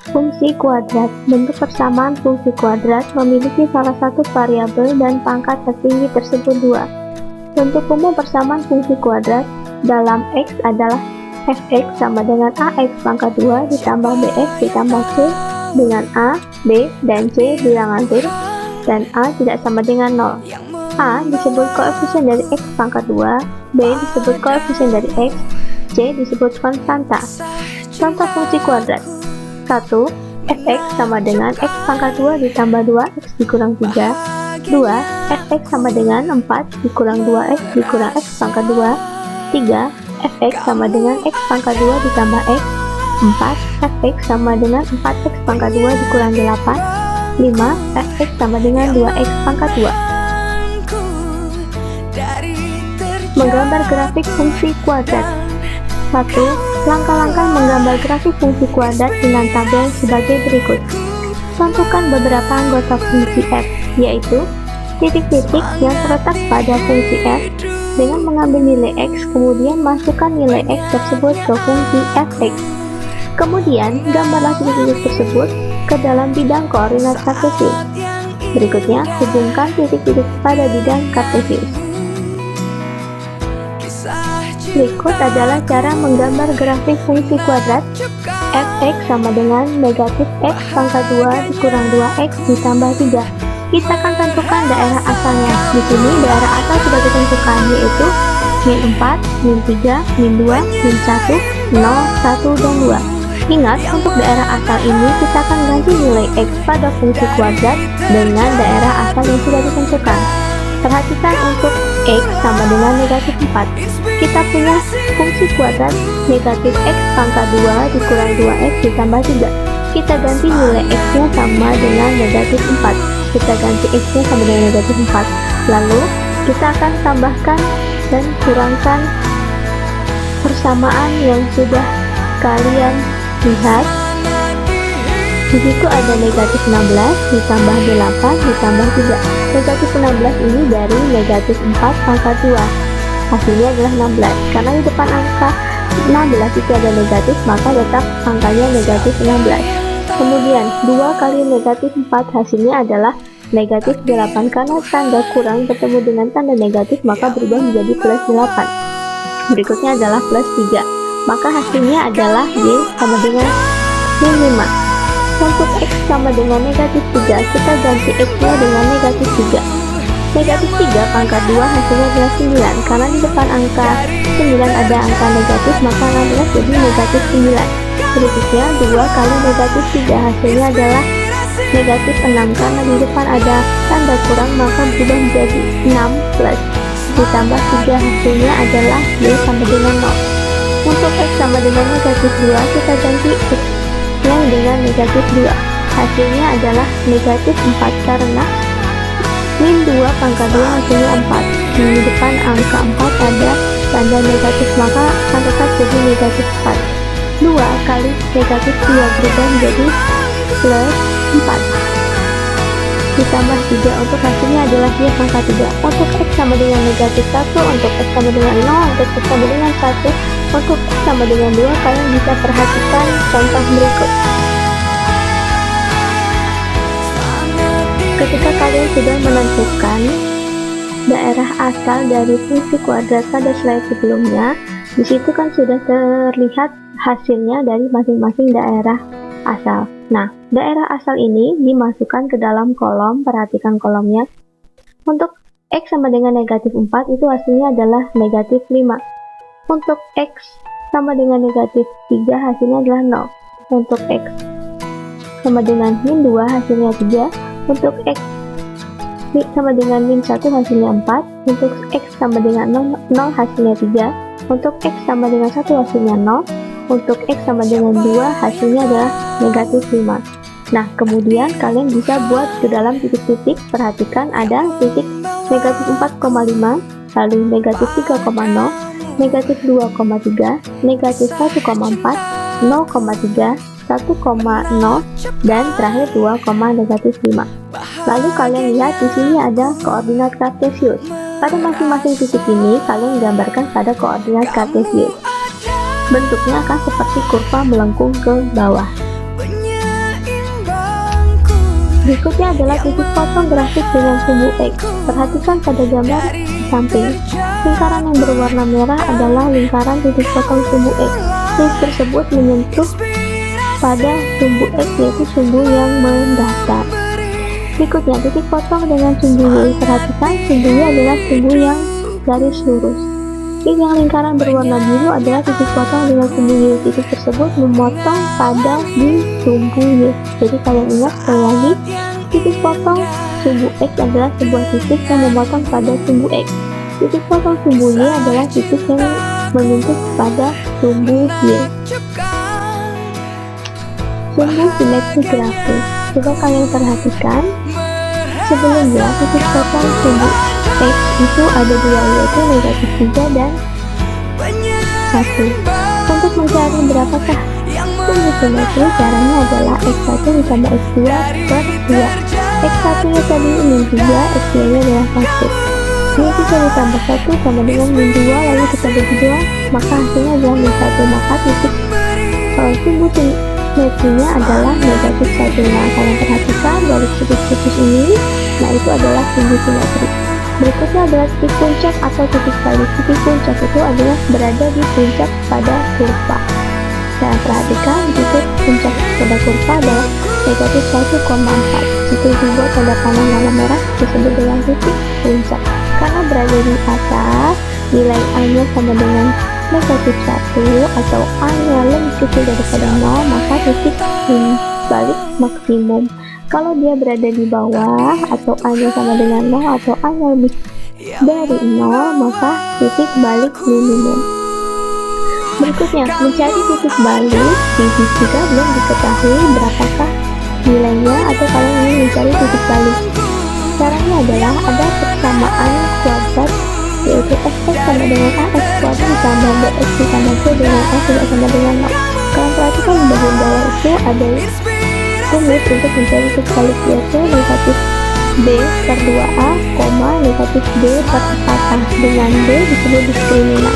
Fungsi kuadrat. Bentuk persamaan fungsi kuadrat memiliki salah satu variabel dan pangkat tertinggi tersebut 2. Bentuk umum persamaan fungsi kuadrat dalam X adalah fx sama dengan ax pangkat 2 ditambah bx ditambah c dengan a, b, dan c bilangan tur, dan a tidak sama dengan 0. A disebut koefisien dari x pangkat 2, b disebut koefisien dari x, c disebut konstanta. Contoh fungsi kuadrat. 1. Fx sama dengan x pangkat 2 ditambah 2x dikurang 3. 2. Fx sama dengan 4 dikurang 2x dikurang x pangkat 2. 3. Fx sama dengan x pangkat 2 ditambah x. 4. Fx sama dengan 4x pangkat 2 dikurang 8. 5. Fx sama dengan 2x pangkat 2. Menggambar grafik fungsi kuadrat. 1. Langkah-langkah menggambar grafik fungsi kuadrat dengan tabel sebagai berikut. Tentukan beberapa anggota fungsi f, yaitu titik-titik yang terletak pada fungsi f dengan mengambil nilai x, kemudian masukkan nilai x tersebut ke fungsi fx. Kemudian, gambarlah titik-titik tersebut ke dalam bidang koordinat kartesius. Berikutnya, hubungkan titik-titik pada bidang kartesius. Berikut adalah cara menggambar grafik fungsi kuadrat. Fx sama dengan negatif x pangkat 2 dikurang 2x ditambah 3. Kita akan tentukan daerah asalnya. Di sini daerah asal sudah ditentukan, yaitu min 4, min 3, min 2, min 1, 0, 1, dan 2. Ingat, untuk daerah asal ini kita akan ganti nilai x pada fungsi kuadrat dengan daerah asal yang sudah ditentukan. Perhatikan untuk x sama dengan negatif 4. Kita punya fungsi kuadrat negatif x pangkat 2 dikurang 2x ditambah 3. Kita ganti nilai x-nya sama dengan negatif 4. Kita ganti x-nya sama dengan negatif 4. Lalu, kita akan tambahkan dan kurangkan persamaan yang sudah kalian lihat. Di situ ada negatif 16 ditambah 8 ditambah 3. Negatif 16 ini dari negatif 4 pangkat 2. Hasilnya adalah 16. Karena di depan angka 16 itu ada negatif, maka tetap angkanya negatif 16. Kemudian 2 kali negatif 4 hasilnya adalah negatif 8. Karena tanda kurang bertemu dengan tanda negatif, maka berubah menjadi plus 8. Berikutnya adalah plus 3. Maka hasilnya adalah y sama dengan min 5. Untuk x sama dengan negatif 3, kita ganti x-nya dengan negatif 3. Negatif 3 pangkat 2 hasilnya adalah 9. Karena di depan angka 9 ada angka negatif, maka 16 jadi negatif 9. Berikutnya 2 kali negatif 3 hasilnya adalah negatif 6. Karena di depan ada tanda kurang, maka berubah menjadi 6 plus ditambah 3 hasilnya adalah y sama dengan 0. Untuk x sama dengan negatif 2, kita ganti x yang dengan negatif 2. Hasilnya adalah negatif 4 karena min 2 pangkat 2 hasilnya 4. Di depan angka 4 ada tanda negatif, maka akan tetap jadi negatif 4. 2 kali negatif 2 berubah menjadi plus 4 ditambah 3. Untuk hasilnya adalah y pangkat 3. Untuk x sama dengan negatif 1, untuk x sama dengan 0, untuk x sama dengan 1, untuk x sama dengan 2, kalian bisa perhatikan contoh berikut. Ketika kalian sudah menentukan daerah asal dari fungsi kuadrat pada slide sebelumnya, di situ kan sudah terlihat hasilnya dari masing-masing daerah asal. Nah, daerah asal ini dimasukkan ke dalam kolom, perhatikan kolomnya. Untuk x sama dengan negatif 4, itu hasilnya adalah negatif 5. Untuk x sama dengan negatif 3, hasilnya adalah 0. Untuk x sama dengan min 2, hasilnya 3. Untuk x sama dengan min 1, hasilnya 4. Untuk x sama dengan 0, hasilnya 3. Untuk x sama dengan 1, hasilnya 0. Untuk x sama dengan 2, hasilnya adalah negatif 5. Nah, kemudian kalian bisa buat ke dalam titik-titik. Perhatikan ada titik negatif 4,5, lalu negatif 3,0, negatif 2,3, negatif 1,4, 0,3, 1,0, dan terakhir 2, negatif 5. Lalu kalian lihat di sini ada koordinat kartesius. Pada masing-masing titik ini, kalian gambarkan pada koordinat kartesius. Bentuknya akan seperti kurva melengkung ke bawah. Berikutnya adalah titik potong grafik dengan sumbu X. Perhatikan pada gambar di samping. Lingkaran yang berwarna merah adalah lingkaran titik potong sumbu X. Titik tersebut menyentuh pada sumbu X, yaitu sumbu yang mendatar. Berikutnya titik potong dengan sumbu Y. Perhatikan sumbu Y adalah sumbu yang garis lurus. Yang lingkaran berwarna biru adalah titik potong dengan sumbu Y. Titik tersebut memotong pada di sumbu Y. Jadi kalian ingat sekali lagi, titik potong sumbu X adalah sebuah titik yang memotong pada sumbu X. Titik potong sumbu Y adalah titik yang menyentuh pada sumbu Y. Sumbu simetri grafis. Coba kalian perhatikan, sebelumnya titik potong sumbu X itu ada dua, yaitu negatif 3 dan 1. Untuk mencari berapakah sumbu simetri, caranya adalah X1 ditambah X2 per 2. X1 nya tadi min 3, X2 nya adalah 1. Min 3 ditambah 1 sama dengan min 2, lalu kita bagi 2, maka hasilnya adalah min 1. Maka titik sumbu simetrinya adalah negatif 1. Nah, kalian perhatikan dari putus-putus ini, nah itu adalah sumbu simetri. Berikutnya adalah titik puncak atau titik balik. Titik puncak itu adalah berada di puncak pada kurva. Dan perhatikan titik puncak pada kurva adalah negatif 1,4. Itu dibuat tanda panah warna merah disebut dengan titik puncak. Karena berada di atas, nilai A-nya sama dengan negatif 1 atau A-nya lebih kecil daripada 0, maka titik balik maksimum. Kalau dia berada di bawah atau A-nya sama dengan 0 atau A-nya lebih dari 0, maka titik balik minimum. Berikutnya, mencari titik balik. Jika belum diketahui berapakah nilainya atau kalian ingin mencari titik balik, caranya adalah ada persamaan kuadrat, yaitu fx sama dengan ax kuadrat ditambah bx ditambah c dengan x tidak sama dengan 0. Kalian perhatikan di bagian bawah itu ada rumus untuk mencari titik balik, yaitu negatif b per 2a, negatif b per 4a, dengan b disebut diskriminan.